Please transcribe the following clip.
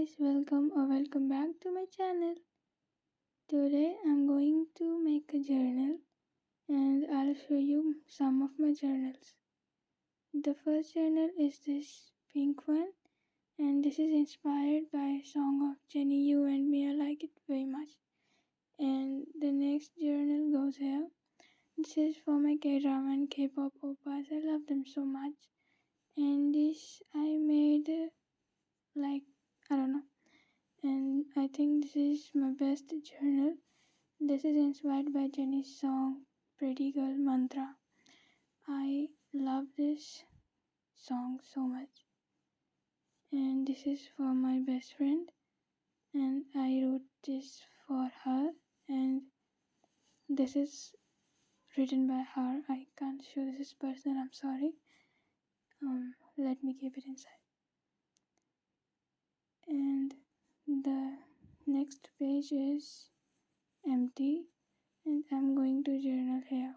guys, welcome or welcome back to my channel. Today I'm going to make a journal and I'll show you some of my journals. The first journal is this pink one and this is inspired by a song of Jenny You and Me. I like it very much. And the next journal goes here. This is for my K-drama and K-pop oppas. I love them so much. And this I made I don't know. And I think this is my best journal. This is inspired by Jenny's song Pretty Girl Mantra. I love this song so much. And this is for my best friend. And I wrote this for her. And this is written by her. I can't show this is personal, I'm sorry. Let me keep it inside. And the next page is empty. And I'm going to journal here.